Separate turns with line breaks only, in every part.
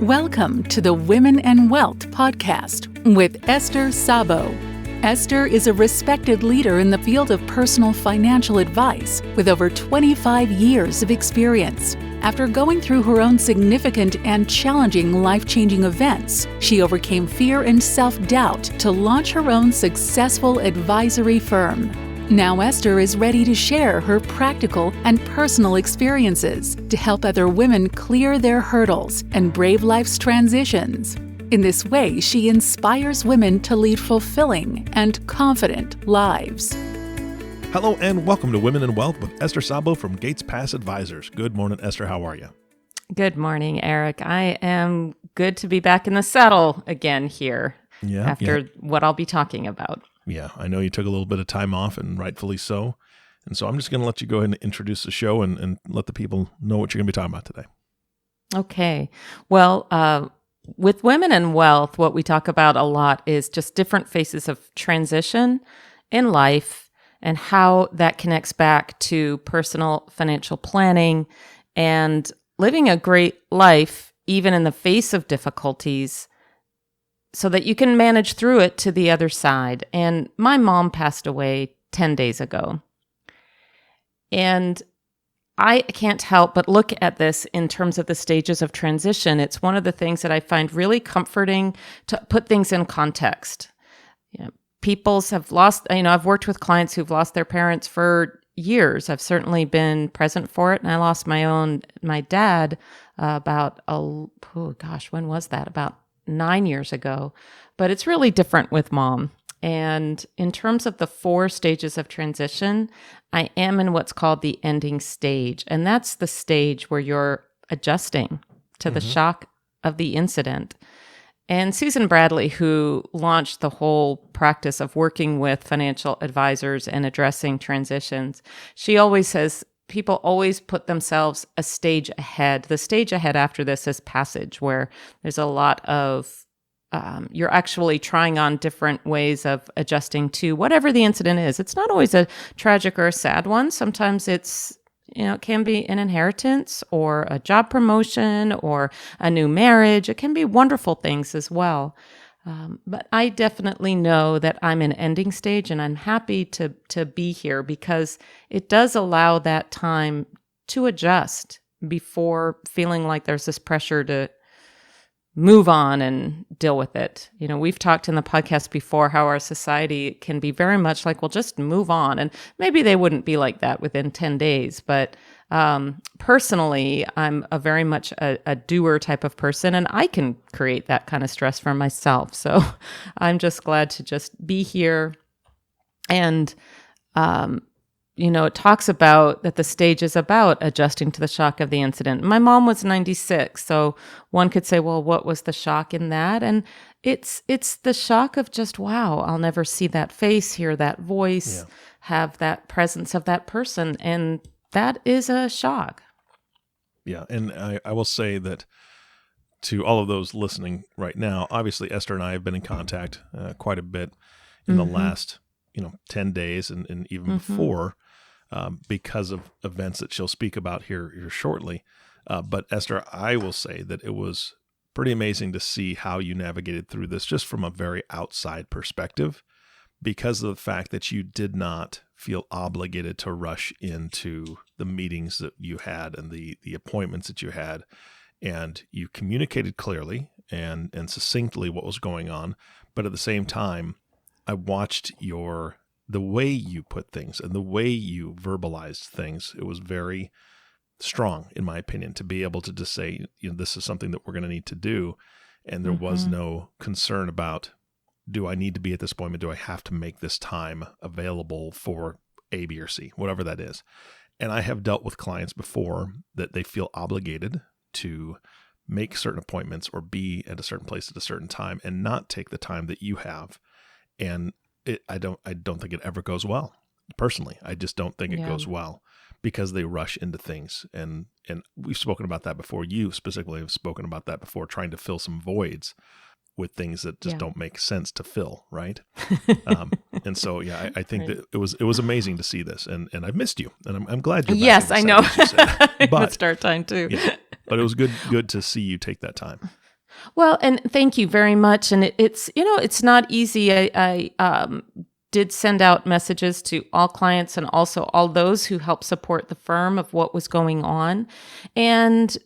Welcome to the Women and Wealth podcast with Esther Szabo. Esther is a respected leader in the field of personal financial advice with over 25 years of experience. After going through her own significant and challenging life-changing events, she overcame fear and self-doubt to launch her own successful advisory firm. Now Esther is ready to share her practical and personal experiences to help other women clear their hurdles and brave life's transitions. In this way, she inspires women to lead fulfilling and confident lives.
Hello and welcome to Women in Wealth with Esther Szabo from Gates Pass Advisors. Good morning, Esther. How are you?
Good morning, Eric. I am good to be back in the saddle again here after what I'll be talking about.
Yeah, I know you took a little bit of time off, and rightfully so. And so I'm just going to let you go ahead and introduce the show and let the people know what you're going to be talking about today.
Okay. Well, with Women in Wealth, what we talk about a lot is just different phases of transition in life and how that connects back to personal financial planning and living a great life, even in the face of difficulties, so that you can manage through it to the other side. And my mom passed away 10 days ago. And I can't help but look at this in terms of the stages of transition. It's one of the things that I find really comforting to put things in context. People's have lost, I've worked with clients who've lost their parents for years. I've certainly been present for it. And I lost my dad when was that? About 9 years ago, but it's really different with mom. And in terms of the 4 stages of transition, I am in what's called the ending stage. And that's the stage where you're adjusting to the shock of the incident. And Susan Bradley, who launched the whole practice of working with financial advisors and addressing transitions, she always says, people always put themselves a stage ahead. The stage ahead after this is passage, where there's a lot of, you're actually trying on different ways of adjusting to whatever the incident is. It's not always a tragic or a sad one. Sometimes it's, it can be an inheritance or a job promotion or a new marriage. It can be wonderful things as well. But I definitely know that I'm in ending stage, and I'm happy to be here because it does allow that time to adjust before feeling like there's this pressure to move on and deal with it. We've talked in the podcast before how our society can be very much like, well, just move on. And maybe they wouldn't be like that within 10 days, but personally, I'm very much a doer type of person, and I can create that kind of stress for myself. So I'm just glad to just be here. And, it talks about that the stage is about adjusting to the shock of the incident. My mom was 96. So one could say, well, what was the shock in that? And it's the shock of just, wow, I'll never see that face, hear that voice, have that presence of that person. And that is a shock.
Yeah, and I will say that to all of those listening right now, obviously Esther and I have been in contact quite a bit in the last 10 days and even before because of events that she'll speak about here shortly. But Esther, I will say that it was pretty amazing to see how you navigated through this just from a very outside perspective, because of the fact that you did not feel obligated to rush into the meetings that you had and the appointments that you had. And you communicated clearly and succinctly what was going on. But at the same time, I watched the way you put things and the way you verbalized things. It was very strong, in my opinion, to be able to just say, this is something that we're going to need to do. And there was no concern about, do I need to be at this appointment? Do I have to make this time available for A, B, or C, whatever that is? And I have dealt with clients before that they feel obligated to make certain appointments or be at a certain place at a certain time and not take the time that you have. And I don't think it ever goes well. Personally, I just don't think it goes well because they rush into things. And we've spoken about that before. You specifically have spoken about that before, trying to fill some voids with things that just don't make sense to fill, right? And so, I think that it was amazing to see this, and I've missed you, and I'm glad you're back.
Yes, I know.
But,
It's our time too.
But it was good to see you take that time.
Well, and thank you very much. And it's, it's not easy. I did send out messages to all clients and also all those who help support the firm of what was going on. And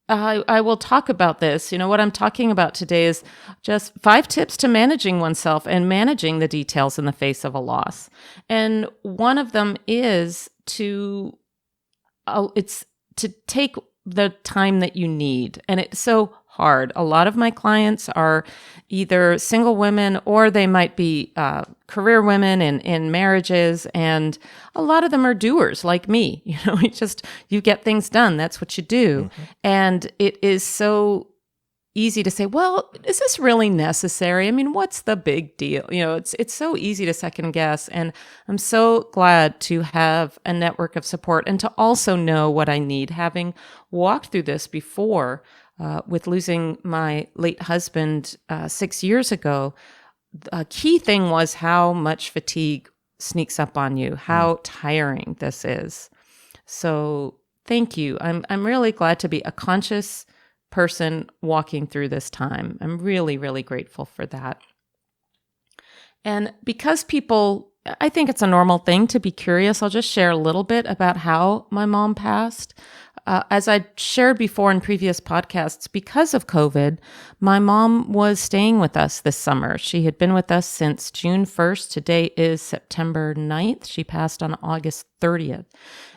I will talk about this. What I'm talking about today is just 5 tips to managing oneself and managing the details in the face of a loss. And one of them is it's to take the time that you need. And it's so hard. A lot of my clients are either single women or they might be career women in marriages. And a lot of them are doers like me. You get things done. That's what you do. Mm-hmm. And it is so easy to say, well, is this really necessary? I mean, what's the big deal? It's so easy to second guess. And I'm so glad to have a network of support and to also know what I need, having walked through this before. With losing my late husband 6 years ago, a key thing was how much fatigue sneaks up on you, how tiring this is. So thank you. I'm really glad to be a conscious person walking through this time. I'm really, really grateful for that. And because I think it's a normal thing to be curious, I'll just share a little bit about how my mom passed. As I shared before in previous podcasts, because of COVID, my mom was staying with us this summer. She had been with us since June 1st. Today is September 9th. She passed on August 30th.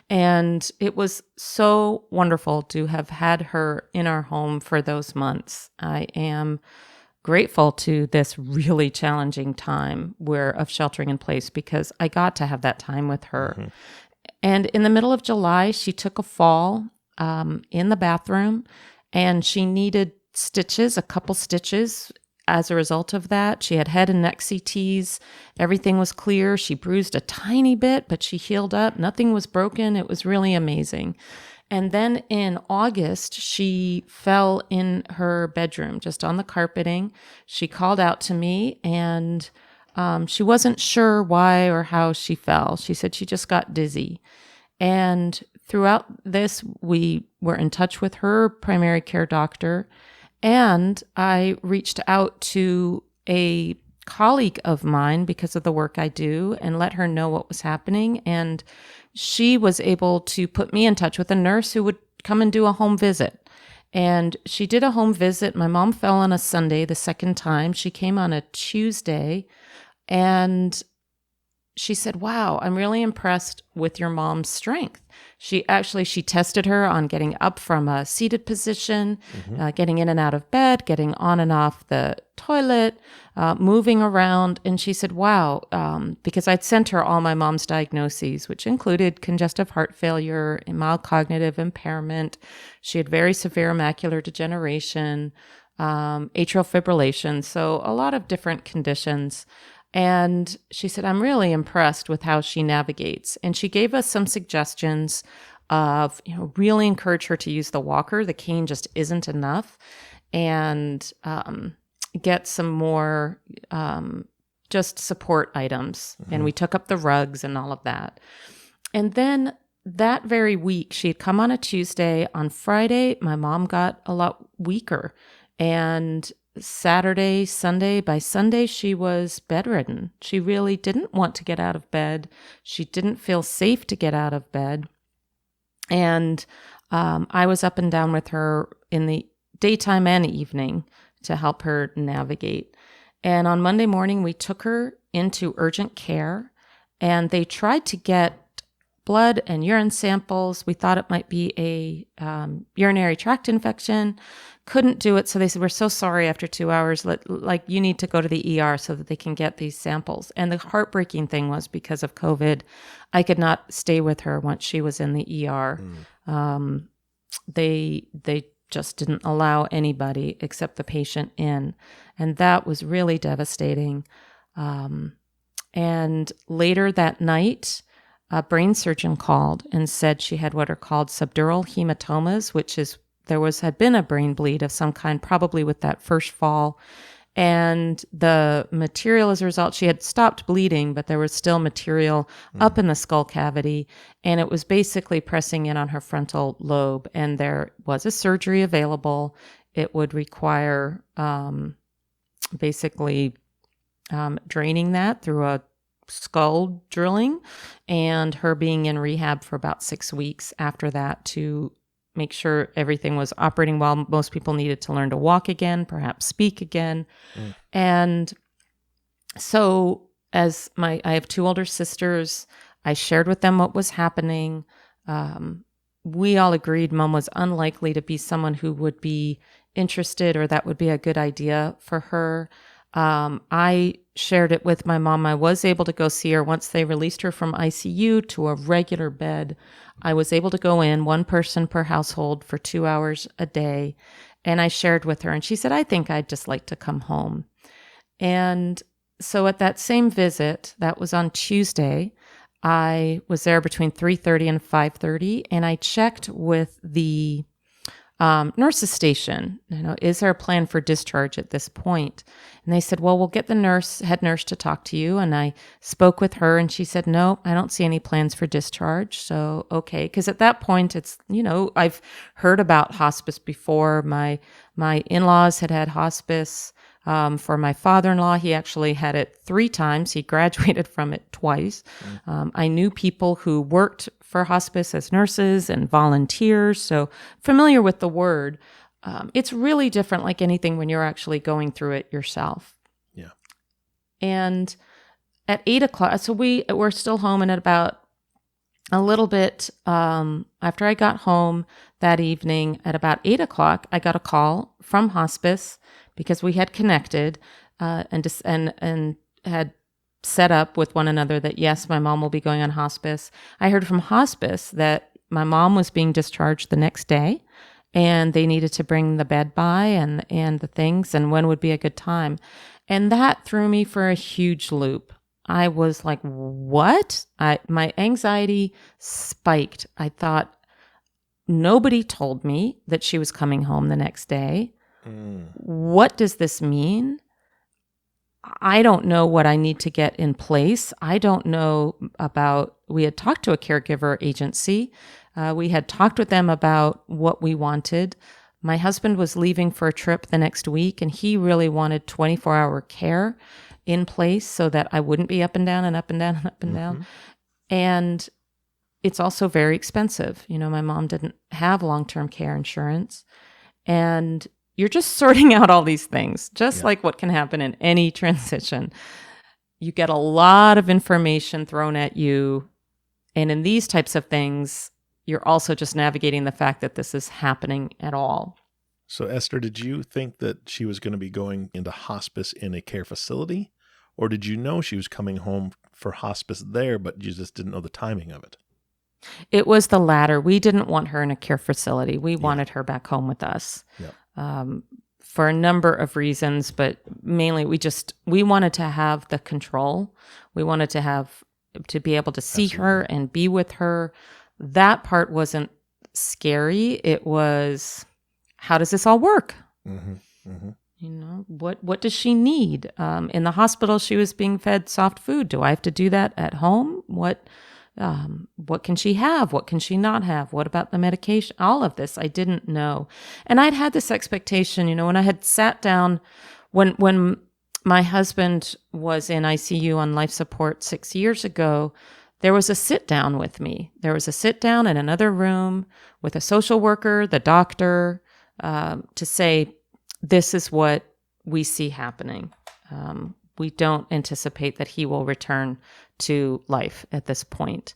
And it was so wonderful to have had her in our home for those months. I am grateful to this really challenging time of sheltering in place because I got to have that time with her. Mm-hmm. And in the middle of July, she took a fall in the bathroom, and she needed a couple stitches as a result of that. She had head and neck CTs. Everything was clear. She bruised a tiny bit, but she healed up. Nothing was broken. It was really amazing. And then in August, she fell in her bedroom, just on the carpeting. She called out to me, and she wasn't sure why or how she fell. She said she just got dizzy. And throughout this, we were in touch with her primary care doctor, and I reached out to a colleague of mine because of the work I do and let her know what was happening. And she was able to put me in touch with a nurse who would come and do a home visit. And she did a home visit. My mom fell on a Sunday the second time. She came on a Tuesday, and she said, wow, I'm really impressed with your mom's strength. She tested her on getting up from a seated position, getting in and out of bed, getting on and off the toilet, moving around. And she said, wow, because I'd sent her all my mom's diagnoses, which included congestive heart failure and mild cognitive impairment. She had very severe macular degeneration, atrial fibrillation, so a lot of different conditions. And she said, I'm really impressed with how she navigates. And she gave us some suggestions of, really encourage her to use the walker. The cane just isn't enough. And get some more just support items. Mm-hmm. And we took up the rugs and all of that. And then that very week, she had come on a Tuesday. On Friday, my mom got a lot weaker. And Saturday, Sunday, by Sunday, she was bedridden. She really didn't want to get out of bed. She didn't feel safe to get out of bed. And I was up and down with her in the daytime and evening to help her navigate. And on Monday morning, we took her into urgent care, and they tried to get blood and urine samples. We thought it might be a urinary tract infection. Couldn't do it. So they said, we're so sorry, after 2 hours, you need to go to the ER so that they can get these samples. And the heartbreaking thing was, because of COVID, I could not stay with her once she was in the ER. They just didn't allow anybody except the patient in. And that was really devastating. And later that night, a brain surgeon called and said she had what are called subdural hematomas, which is had been a brain bleed of some kind, probably with that first fall. And the material, as a result, she had stopped bleeding, but there was still material up in the skull cavity. And it was basically pressing in on her frontal lobe. And there was a surgery available. It would require basically draining that through a skull drilling, and her being in rehab for about 6 weeks after that to make sure everything was operating well. Most people needed to learn to walk again, perhaps speak again. And so I have 2 older sisters. I shared with them what was happening. We all agreed Mom was unlikely to be someone who would be interested or that would be a good idea for her. I shared it with my mom. I was able to go see her once they released her from ICU to a regular bed. I was able to go in, 1 person per household for 2 hours a day. And I shared with her, and she said, I think I'd just like to come home. And so at that same visit, that was on Tuesday, I was there between 3:30 and 5:30, and I checked with the nurse's station. Is there a plan for discharge at this point? And they said, well, we'll get the head nurse to talk to you. And I spoke with her, and she said, no, I don't see any plans for discharge. So, okay. Because at that point, it's, I've heard about hospice before. My in-laws had hospice. For my father-in-law, he actually had it 3 times. He graduated from it twice. I knew people who worked for hospice as nurses and volunteers, so familiar with the word. It's really different, like anything, when you're actually going through it yourself.
Yeah.
And at 8 o'clock, so we're still home, and at about a little bit after I got home that evening, at about 8 o'clock, I got a call from hospice because we had connected and had set up with one another that, yes, my mom will be going on hospice. I heard from hospice that my mom was being discharged the next day, and they needed to bring the bed by and the things, and when would be a good time. And that threw me for a huge loop. I was like, what? My anxiety spiked. I thought, nobody told me that she was coming home the next day. What does this mean? I don't know what I need to get in place. I don't know we had talked to a caregiver agency. We had talked with them about what we wanted. My husband was leaving for a trip the next week, and he really wanted 24-hour care in place so that I wouldn't be up and down and up and down and up and down. And it's also very expensive. My mom didn't have long-term care insurance. And you're just sorting out all these things, just like what can happen in any transition. You get a lot of information thrown at you. And in these types of things, you're also just navigating the fact that this is happening at all.
So, Esther, did you think that she was going to be going into hospice in a care facility? Or did you know she was coming home for hospice there, but you just didn't know the timing of it?
It was the latter. We didn't want her in a care facility. We wanted her back home with us.
Yep.
For a number of reasons, but mainly we wanted to have the control. We wanted to be able to see her and be with her. That part wasn't scary. It was, how does this all work? What does she need? In the hospital, she was being fed soft food. Do I have to do that at home? What can she have? What can she not have? What about the medication? All of this I didn't know. And I'd had this expectation, when I had sat down, when my husband was in ICU on life support 6 years ago, there was a sit down with me. There was a sit down in another room with a social worker, the doctor, to say, this is what we see happening. We don't anticipate that he will return to life at this point.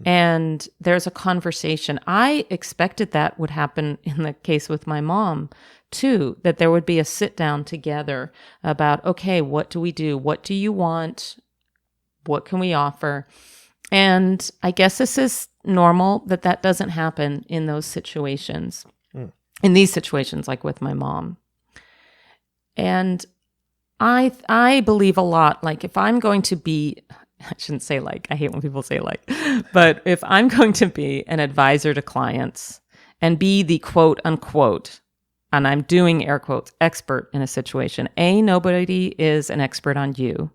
And there's a conversation. I expected that would happen in the case with my mom too, that there would be a sit down together about, okay, what do we do? What do you want? What can we offer? And I guess this is normal that doesn't happen in those situations, in these situations, like with my mom. And I believe a lot, like if I'm going to be, I shouldn't say like, I hate when people say like, but if I'm going to be an advisor to clients and be the quote unquote, and I'm doing air quotes, expert in a situation, A, nobody is an expert on you.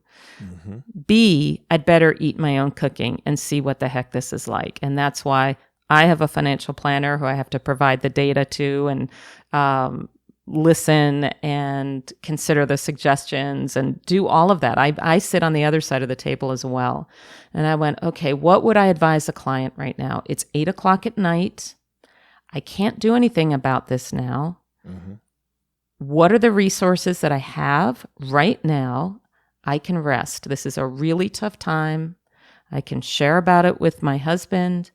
B, I'd better eat my own cooking and see what the heck this is like. And that's why I have a financial planner who I have to provide the data to and listen and consider the suggestions and do all of that. I sit on the other side of the table as well. And I went, okay, what would I advise a client right now? It's 8:00 at night. I can't do anything about this now. Mm-hmm. What are the resources that I have right now? I can rest. This is a really tough time. I can share about it with my husband.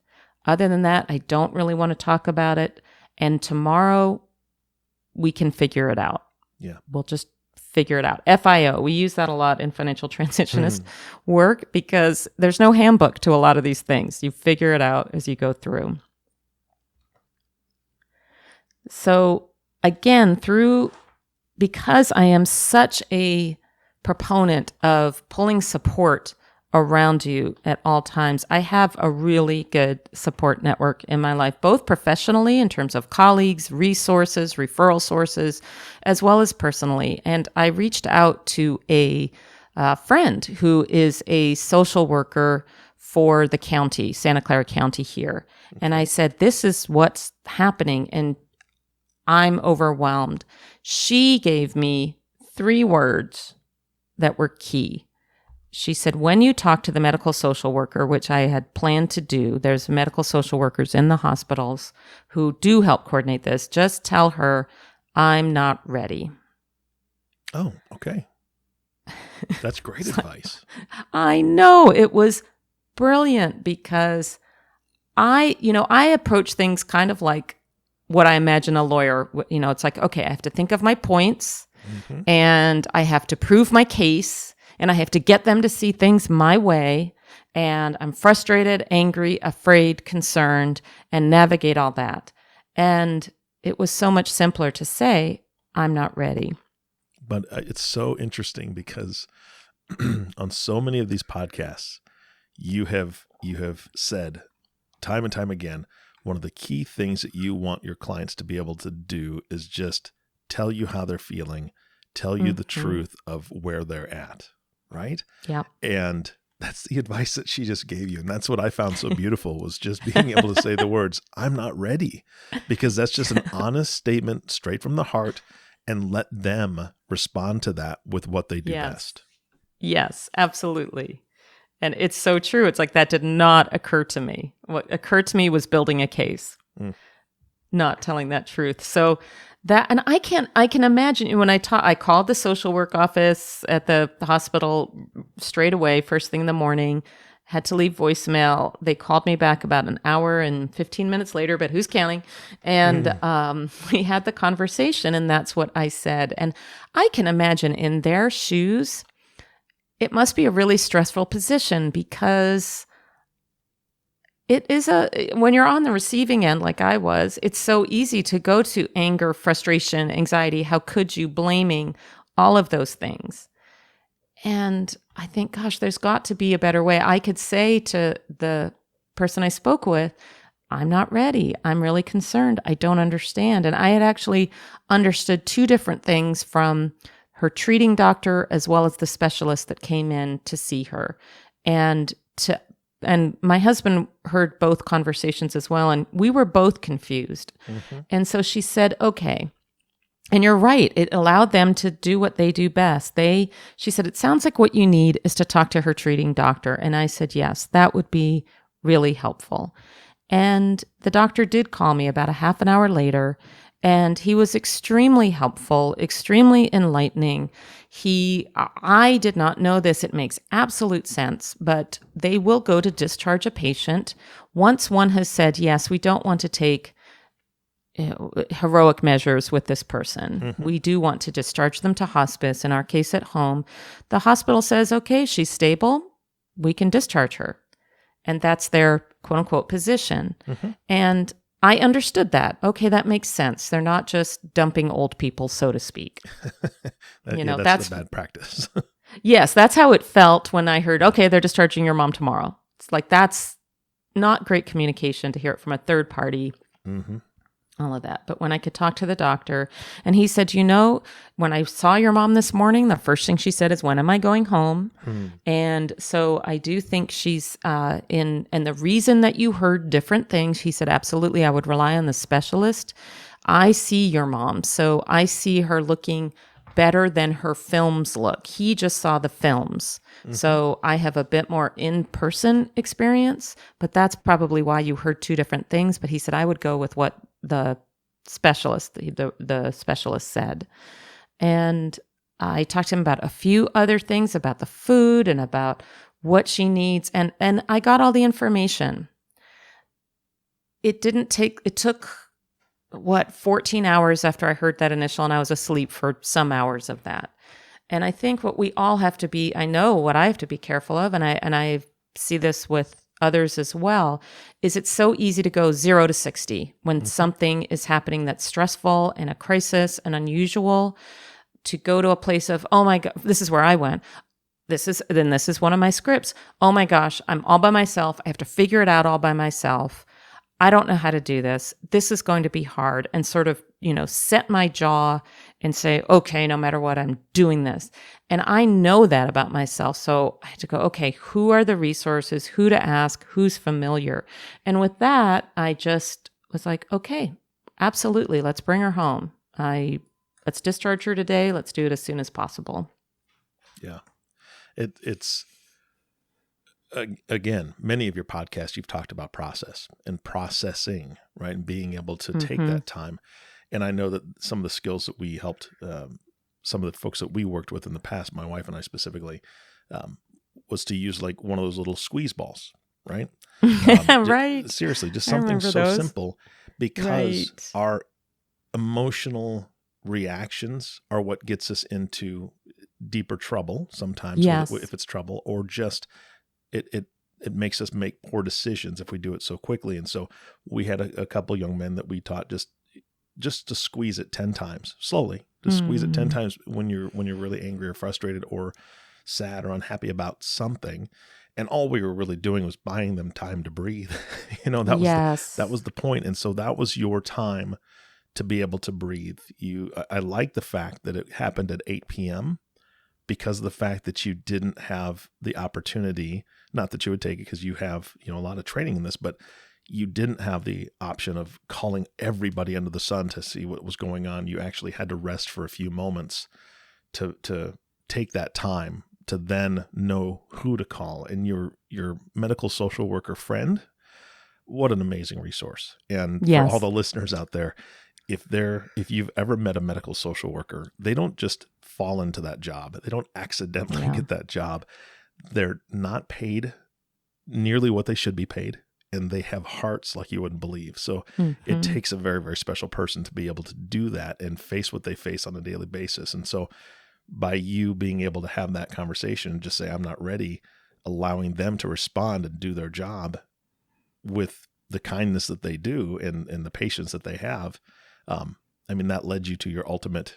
Other than that, I don't really want to talk about it. And tomorrow, we can figure it out.
Yeah.
We'll just figure it out. FIO, we use that a lot in financial transitionist work because there's no handbook to a lot of these things. You figure it out as you go through. So again, because I am such a proponent of pulling support around you at all times, I have a really good support network in my life, both professionally in terms of colleagues, resources, referral sources, as well as personally. And I reached out to a friend who is a social worker for the county, Santa Clara County here. And I said, this is what's happening, and I'm overwhelmed. She gave me 3 words that were key. She said, when you talk to the medical social worker, which I had planned to do, there's medical social workers in the hospitals who do help coordinate this, just tell her, I'm not ready.
Oh, okay. That's great advice.
I know, it was brilliant because I approach things kind of like what I imagine a lawyer, it's like, okay, I have to think of my points and I have to prove my case. And I have to get them to see things my way. And I'm frustrated, angry, afraid, concerned, and navigate all that. And it was so much simpler to say, I'm not ready.
But it's so interesting because on so many of these podcasts, you have said time and time again, one of the key things that you want your clients to be able to do is just tell you how they're feeling, tell you the truth of where they're at. Right?
Yeah.
And that's the advice that she just gave you. And that's what I found so beautiful was just being able to say the words, I'm not ready, because that's just an honest statement straight from the heart, and let them respond to that with what they do best.
Yes, absolutely. And it's so true. It's like that did not occur to me. What occurred to me was building a case, not telling that truth. So and I can imagine when I called the social work office at the hospital straight away, first thing in the morning, had to leave voicemail. They called me back about an hour and 15 minutes later, but who's counting? And we had the conversation, and that's what I said. And I can imagine in their shoes, it must be a really stressful position because it is when you're on the receiving end, like I was, it's so easy to go to anger, frustration, anxiety. How could you, blaming, all of those things. And I think, gosh, there's got to be a better way. I could say to the person I spoke with, I'm not ready. I'm really concerned. I don't understand. And I had actually understood 2 different things from her treating doctor as well as the specialist that came in to see her. And my husband heard both conversations as well, and we were both confused. And so she said, okay. And you're right. It allowed them to do what they do best. She said, it sounds like what you need is to talk to her treating doctor. And I said, yes, that would be really helpful. And the doctor did call me about a half an hour later, and he was extremely helpful, extremely enlightening. I did not know this. It makes absolute sense, but they will go to discharge a patient once one has said, yes, we don't want to take heroic measures with this person. We do want to discharge them to hospice, in our case at home. The hospital says, okay, she's stable. We can discharge her. And that's their quote unquote position. And I understood that. Okay, that makes sense. They're not just dumping old people, so to speak.
That's the bad practice.
Yes, that's how it felt when I heard, okay, they're discharging your mom tomorrow. It's like, that's not great communication to hear it from a third party. All of that. But when I could talk to the doctor, and he said, when I saw your mom this morning, the first thing she said is, when am I going home? And so I do think she's and the reason that you heard different things, he said, absolutely, I would rely on the specialist. I see your mom. So I see her looking better than her films look. He just saw the films. So I have a bit more in-person experience, but that's probably why you heard two different things. But he said, I would go with what the specialist said. And I talked to him about a few other things, about the food and about what she needs. And I got all the information. It took 14 hours after I heard that initial, and I was asleep for some hours of that. And I think what we all have to be, I know what I have to be careful of, and I see this with others as well, is it's so easy to go 0 to 60 when something is happening that's stressful and a crisis and unusual, to go to a place of, oh my God, this is where I went. This is one of my scripts. Oh my gosh, I'm all by myself. I have to figure it out all by myself. I don't know how to do this. This is going to be hard, and sort of, set my jaw and say, okay, no matter what, I'm doing this. And I know that about myself. So I had to go, okay, who are the resources, who to ask, who's familiar? And with that, I just was like, okay, absolutely. Let's bring her home. Let's discharge her today. Let's do it as soon as possible.
Yeah. It's again, many of your podcasts, you've talked about process and processing, right? And being able to take that time. And I know that some of the skills that we helped, some of the folks that we worked with in the past, my wife and I specifically, was to use like one of those little squeeze balls, right?
Right.
Seriously, just something so
those.
Simple, because our emotional reactions are what gets us into deeper trouble sometimes, if it's trouble, or just it makes us make poor decisions if we do it so quickly. And so we had a couple young men that we taught just to squeeze it 10 times slowly, to squeeze it 10 times when you're really angry or frustrated or sad or unhappy about something. And all we were really doing was buying them time to breathe. That was the point. And so that was your time to be able to breathe. I like the fact that it happened at 8 p.m. because of the fact that you didn't have the opportunity, not that you would take it because you have, a lot of training in this, but you didn't have the option of calling everybody under the sun to see what was going on. You actually had to rest for a few moments to take that time to then know who to call. And your medical social worker friend, what an amazing resource. And for all the listeners out there, if you've ever met a medical social worker, they don't just fall into that job. They don't accidentally get that job. They're not paid nearly what they should be paid, and they have hearts like you wouldn't believe. So it takes a very, very special person to be able to do that and face what they face on a daily basis. And so by you being able to have that conversation and just say, I'm not ready, allowing them to respond and do their job with the kindness that they do and the patience that they have, that led you to your ultimate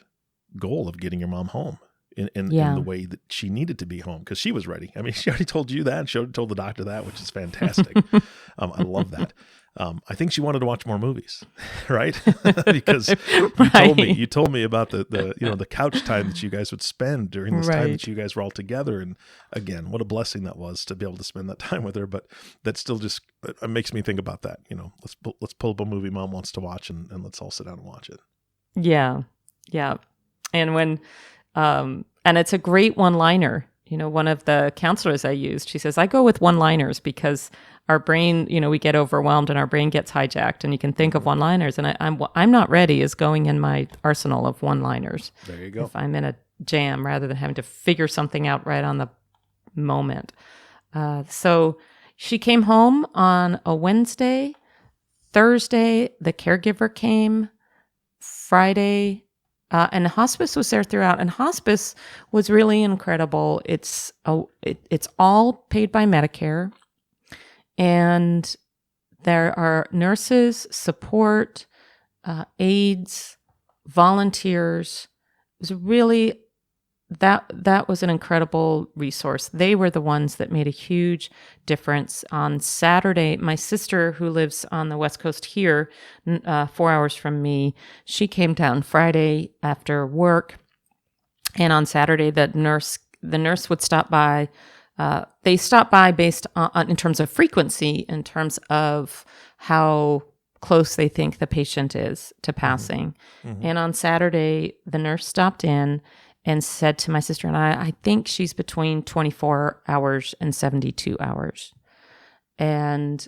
goal of getting your mom home in the way that she needed to be home, because she was ready. She already told you that, and she already told the doctor that, which is fantastic. I love that. I think she wanted to watch more movies, right? Because you told me about the couch time that you guys would spend during this time that you guys were all together. And again, what a blessing that was to be able to spend that time with her. But that still just it makes me think about that. Let's pull up a movie mom wants to watch, and let's all sit down and watch it. Yeah.
Yeah. And when, and it's a great one-liner. One of the counselors I used, she says, I go with one-liners because our brain, we get overwhelmed and our brain gets hijacked, and you can think of one-liners. And I'm not ready is going in my arsenal of one-liners.
There you go.
If I'm in a jam, rather than having to figure something out right on the moment. So she came home on a Wednesday. Thursday, the caregiver came. Friday, and hospice was there throughout. And hospice was really incredible. It's all paid by Medicare. And there are nurses, support, aides, volunteers. It was really, that was an incredible resource. They were the ones that made a huge difference. On Saturday, my sister, who lives on the West Coast here, 4 hours from me, she came down Friday after work. And on Saturday, the nurse would stop by. They stop by based on in terms of frequency, in terms of how close they think the patient is to passing. And on Saturday, the nurse stopped in and said to my sister and I think she's between 24 hours and 72 hours. And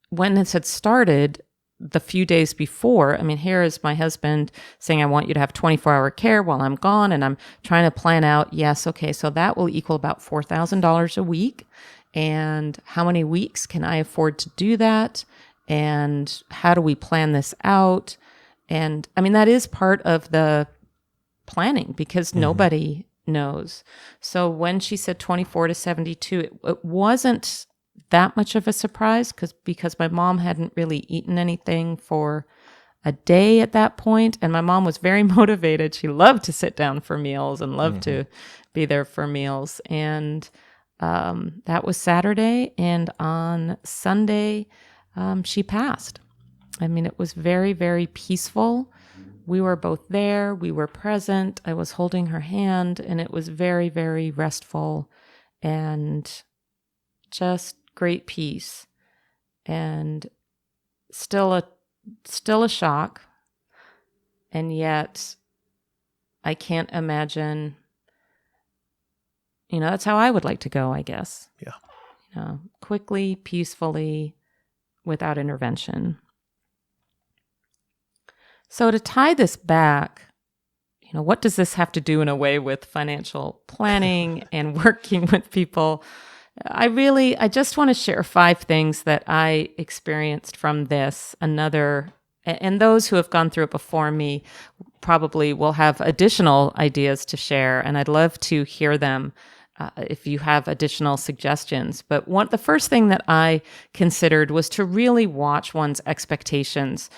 when this had started, the few days before, I mean, here is my husband saying, I want you to have 24-hour care while I'm gone. And I'm trying to plan out, yes, okay, so that will equal about $4,000 a week. And how many weeks can I afford to do that? And how do we plan this out? And I mean, that is part of the planning because nobody knows. So when she said 24 to 72, it wasn't that much of a surprise because my mom hadn't really eaten anything for a day at that point, and my mom was very motivated. She loved to sit down for meals and loved to be there for meals. And that was Saturday, and on Sunday, she passed. I mean, it was very, very peaceful. We were both there. We were present. I was holding her hand, and it was very, very restful and just great peace. And still a shock. And yet I can't imagine, that's how I would like to go, I guess.
Yeah.
Quickly, peacefully, without intervention. So to tie this back, what does this have to do in a way with financial planning and working with people? I just want to share 5 things that I experienced from this. And those who have gone through it before me probably will have additional ideas to share, and I'd love to hear them if you have additional suggestions. But the first thing that I considered was to really watch one's expectations.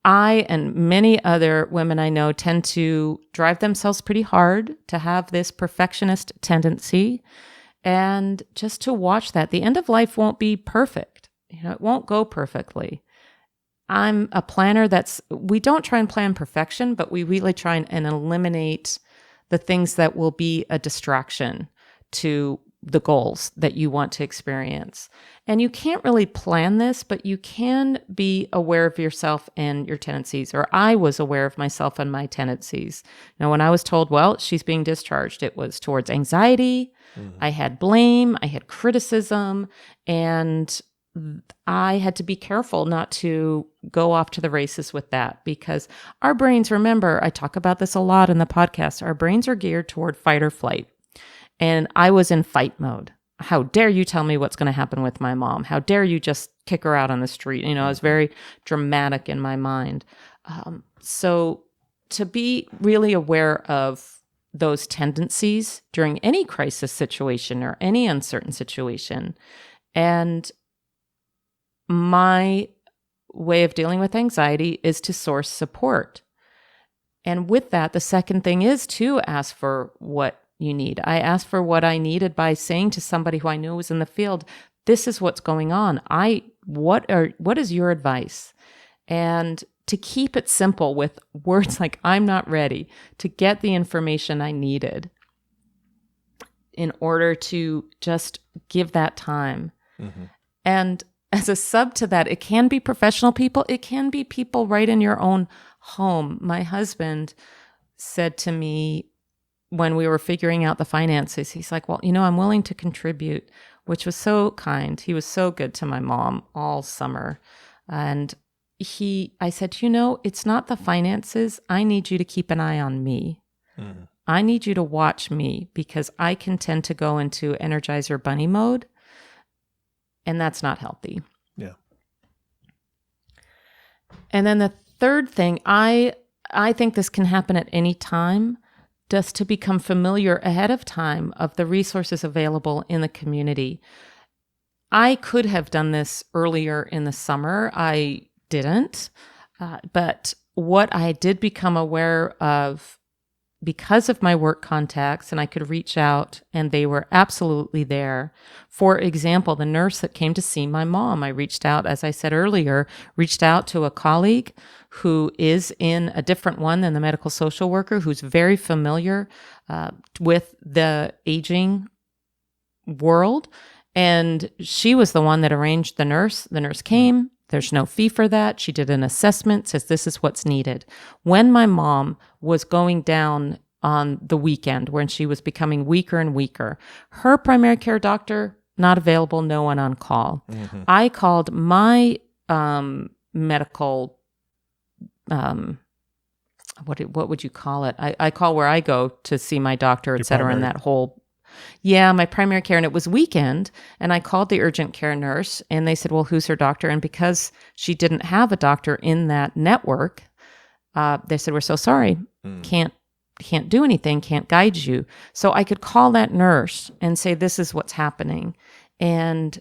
I and many other women I know tend to drive themselves pretty hard, to have this perfectionist tendency. And just to watch that, the end of life won't be perfect. It won't go perfectly. I'm a planner we don't try and plan perfection, but we really try and eliminate the things that will be a distraction to the goals that you want to experience. And you can't really plan this, but you can be aware of yourself and your tendencies, or I was aware of myself and my tendencies. When I was told, well, she's being discharged, it was towards anxiety, I had blame, I had criticism, and I had to be careful not to go off to the races with that, because our brains, remember, I talk about this a lot in the podcast, our brains are geared toward fight or flight. And I was in fight mode. How dare you tell me what's going to happen with my mom? How dare you just kick her out on the street? I was very dramatic in my mind. So to be really aware of those tendencies during any crisis situation or any uncertain situation. And my way of dealing with anxiety is to source support. And with that, the second thing is to ask for what you need. I asked for what I needed by saying to somebody who I knew was in the field, this is what's going on. What is your advice? And to keep it simple with words like, I'm not ready, to get the information I needed in order to just give that time. And as a sub to that, it can be professional people. It can be people right in your own home. My husband said to me when we were figuring out the finances, he's like, well, I'm willing to contribute, which was so kind. He was so good to my mom all summer. And I said, it's not the finances. I need you to keep an eye on me. I need you to watch me, because I can tend to go into Energizer Bunny mode, and that's not healthy.
Yeah.
And then the third thing, I think this can happen at any time, just to become familiar ahead of time of the resources available in the community. I could have done this earlier in the summer. I didn't. But what I did become aware of, because of my work contacts, and I could reach out and they were absolutely there. For example, the nurse that came to see my mom, I reached out, as I said earlier, to a colleague who is in a different one than the medical social worker, who's very familiar with the aging world. And she was the one that arranged the nurse. The nurse came, There's no fee for that. She did an assessment, says this is what's needed. When my mom was going down on the weekend, when she was becoming weaker and weaker, her primary care doctor, not available, no one on call. Mm-hmm. I called my medical, what would you call it? I call where I go to see my doctor, et cetera, and that whole... Yeah, my primary care, and it was weekend, and I called the urgent care nurse, and they said, well, who's her doctor? And because she didn't have a doctor in that network, they said, we're so sorry, can't do anything, can't guide you. So I could call that nurse and say, this is what's happening. And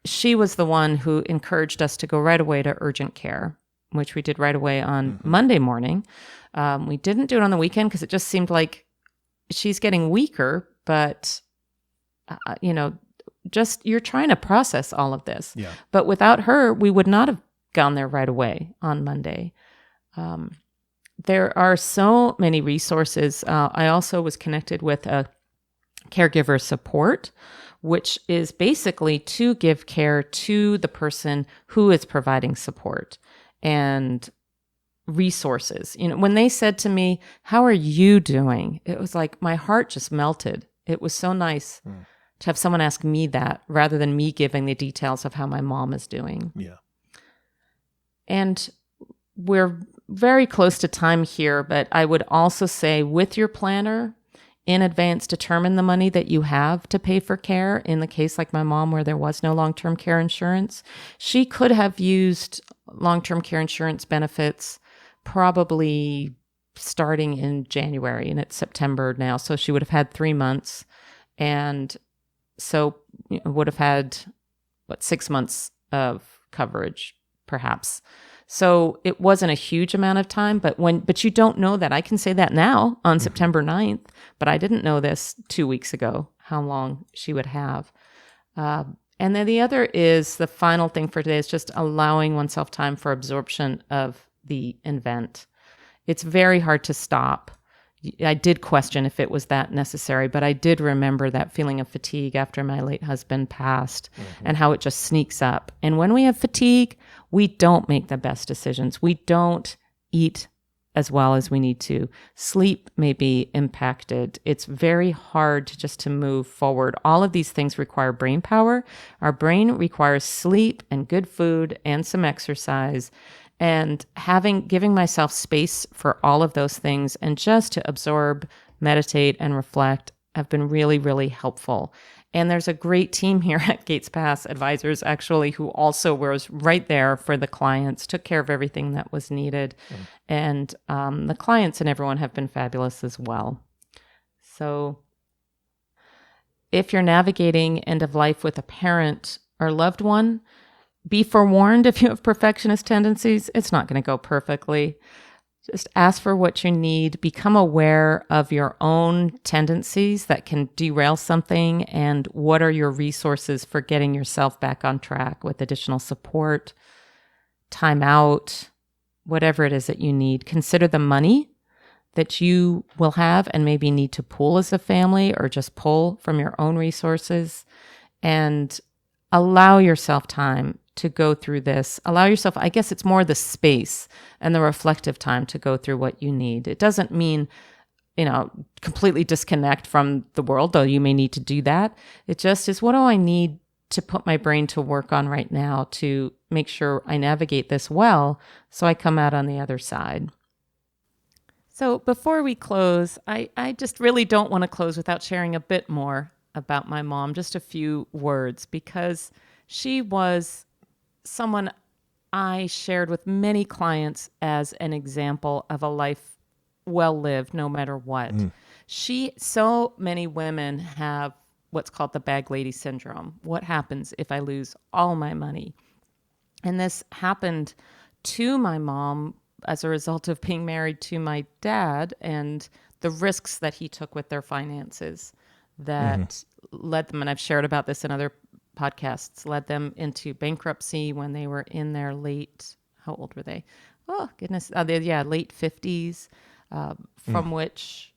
she was the one who encouraged us to go right away to urgent care, which we did right away on Monday morning. We didn't do it on the weekend because it just seemed like she's getting weaker, but, just you're trying to process all of this.
Yeah.
But without her, we would not have gone there right away on Monday. There are so many resources. I also was connected with a caregiver support, which is basically to give care to the person who is providing support and resources. When they said to me, how are you doing? It was like my heart just melted. It was so nice to have someone ask me that rather than me giving the details of how my mom is doing.
Yeah.
And we're very close to time here, but I would also say with your planner, in advance, determine the money that you have to pay for care. In the case like my mom, where there was no long-term care insurance, she could have used long-term care insurance benefits probably starting in January, and it's September now. So she would have had 3 months, and so would have had 6 months of coverage, perhaps. So it wasn't a huge amount of time, but you don't know that. I can say that now on September 9th, but I didn't know this 2 weeks ago, how long she would have. And then the other is, the final thing for today is just allowing oneself time for absorption of the event. It's very hard to stop. I did question if it was that necessary, but I did remember that feeling of fatigue after my late husband passed and how it just sneaks up. And when we have fatigue, we don't make the best decisions. We don't eat as well as we need to. Sleep may be impacted. It's very hard to move forward. All of these things require brain power. Our brain requires sleep and good food and some exercise. And giving myself space for all of those things and just to absorb, meditate, and reflect have been really, really helpful. And there's a great team here at Gates Pass Advisors, actually, who also was right there for the clients, took care of everything that was needed. And the clients and everyone have been fabulous as well. So if you're navigating end of life with a parent or loved one, be forewarned, if you have perfectionist tendencies, it's not going to go perfectly. Just ask for what you need. Become aware of your own tendencies that can derail something, and what are your resources for getting yourself back on track with additional support, time out, whatever it is that you need. Consider the money that you will have and maybe need to pool as a family, or just pull from your own resources, and allow yourself time to go through this. Allow yourself, I guess it's more the space and the reflective time to go through what you need. It doesn't mean, completely disconnect from the world, though you may need to do that. It just is, what do I need to put my brain to work on right now to make sure I navigate this well so I come out on the other side? So before we close, I just really don't want to close without sharing a bit more about my mom, just a few words, because she was someone I shared with many clients as an example of a life well lived, no matter what. So many women have what's called the bag lady syndrome. What happens if I lose all my money? And this happened to my mom as a result of being married to my dad and the risks that he took with their finances that led them, and I've shared about this in other podcasts, led them into bankruptcy when they were in their late, how old were they? Oh, goodness. Late 50s, from which,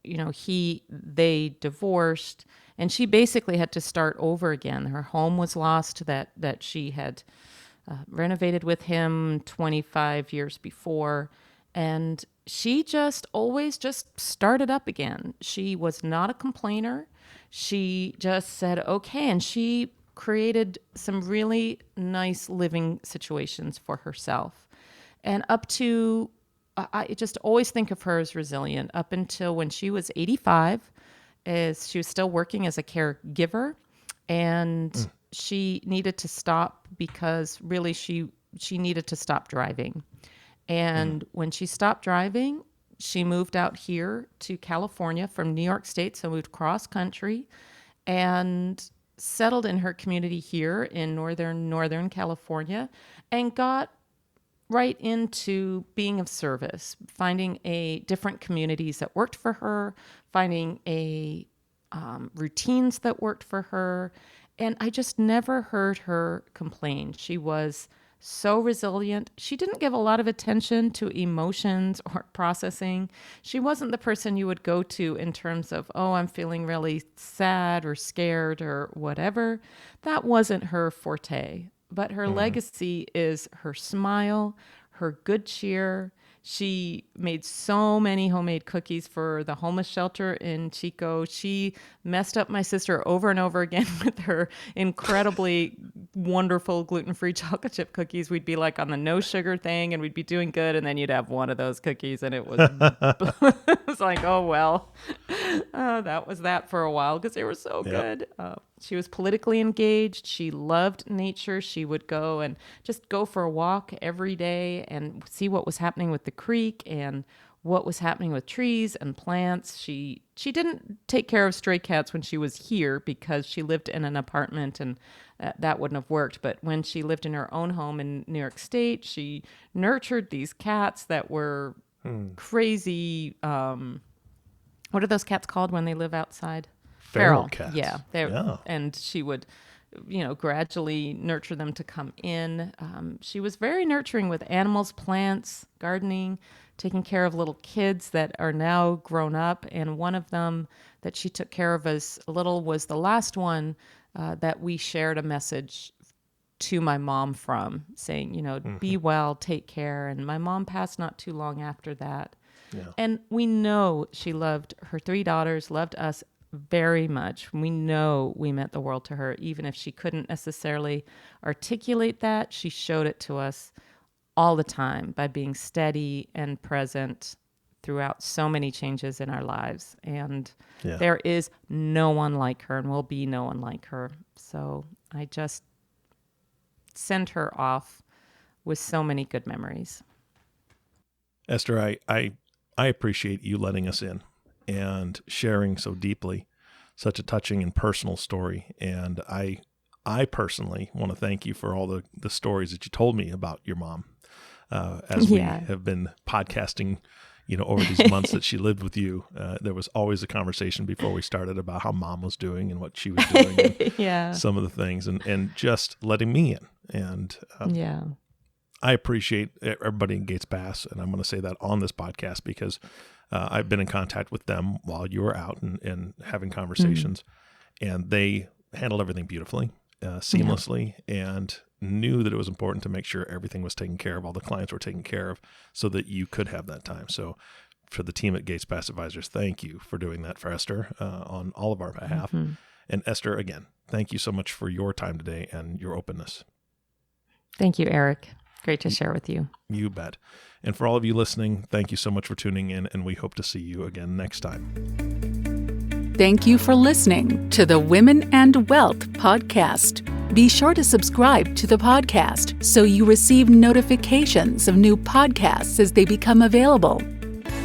they divorced, and she basically had to start over again. Her home was lost that she had renovated with him 25 years before. And she just always just started up again. She was not a complainer. She just said, okay. And she created some really nice living situations for herself. And up to, I just always think of her as resilient up until when she was 85, as she was still working as a caregiver. And she needed to stop because really she needed to stop driving. And when she stopped driving, she moved out here to California from New York State. So moved cross country and settled in her community here in Northern California and got right into being of service, finding different communities that worked for her, finding routines that worked for her. And I just never heard her complain. She was so resilient. She didn't give a lot of attention to emotions or processing. She wasn't the person you would go to in terms of, oh, I'm feeling really sad or scared or whatever. That wasn't her forte. But her legacy is her smile, her good cheer. She made so many homemade cookies for the homeless shelter in Chico. She messed up my sister over and over again with her incredibly wonderful gluten-free chocolate chip cookies. We'd be like on the no sugar thing and we'd be doing good. And then you'd have one of those cookies and it was, it was like, oh, well, that was that for a while because they were so good. She was politically engaged. She loved nature. She would go and just go for a walk every day and see what was happening with the creek and what was happening with trees and plants. She didn't take care of stray cats when she was here because she lived in an apartment and that wouldn't have worked. But when she lived in her own home in New York State, she nurtured these cats that were crazy. What are those cats called when they live outside?
Feral cats.
Yeah. And she would, gradually nurture them to come in. She was very nurturing with animals, plants, gardening, taking care of little kids that are now grown up. And one of them that she took care of as little was the last one that we shared a message to my mom from saying, be well, take care. And my mom passed not too long after that. Yeah. And we know she loved her 3 daughters, loved us very much. We know we meant the world to her. Even if she couldn't necessarily articulate that, she showed it to us all the time by being steady and present throughout so many changes in our lives. And there is no one like her and will be no one like her. So I just send her off with so many good memories.
Esther, I appreciate you letting us in and sharing so deeply such a touching and personal story. And I personally want to thank you for all the stories that you told me about your mom as we have been podcasting, over these months that she lived with you. There was always a conversation before we started about how mom was doing and what she was doing and some of the things and just letting me in. And I appreciate everybody in Gates Pass. And I'm going to say that on this podcast because I've been in contact with them while you were out and having conversations, and they handled everything beautifully, seamlessly, and knew that it was important to make sure everything was taken care of, all the clients were taken care of, so that you could have that time. So for the team at Gates Pass Advisors, thank you for doing that for Esther on all of our behalf. And Esther, again, thank you so much for your time today and your openness.
Thank you, Eric. Great to share with you.
You bet. And for all of you listening, thank you so much for tuning in, and we hope to see you again next time.
Thank you for listening to the Women and Wealth podcast. Be sure to subscribe to the podcast so you receive notifications of new podcasts as they become available.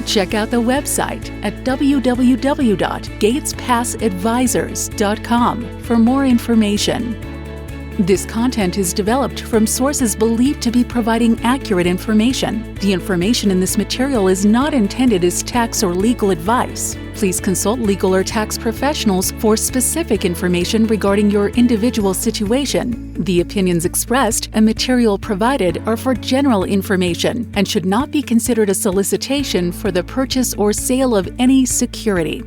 Check out the website at www.gatespassadvisors.com for more information. This content is developed from sources believed to be providing accurate information. The information in this material is not intended as tax or legal advice. Please consult legal or tax professionals for specific information regarding your individual situation. The opinions expressed and material provided are for general information and should not be considered a solicitation for the purchase or sale of any security.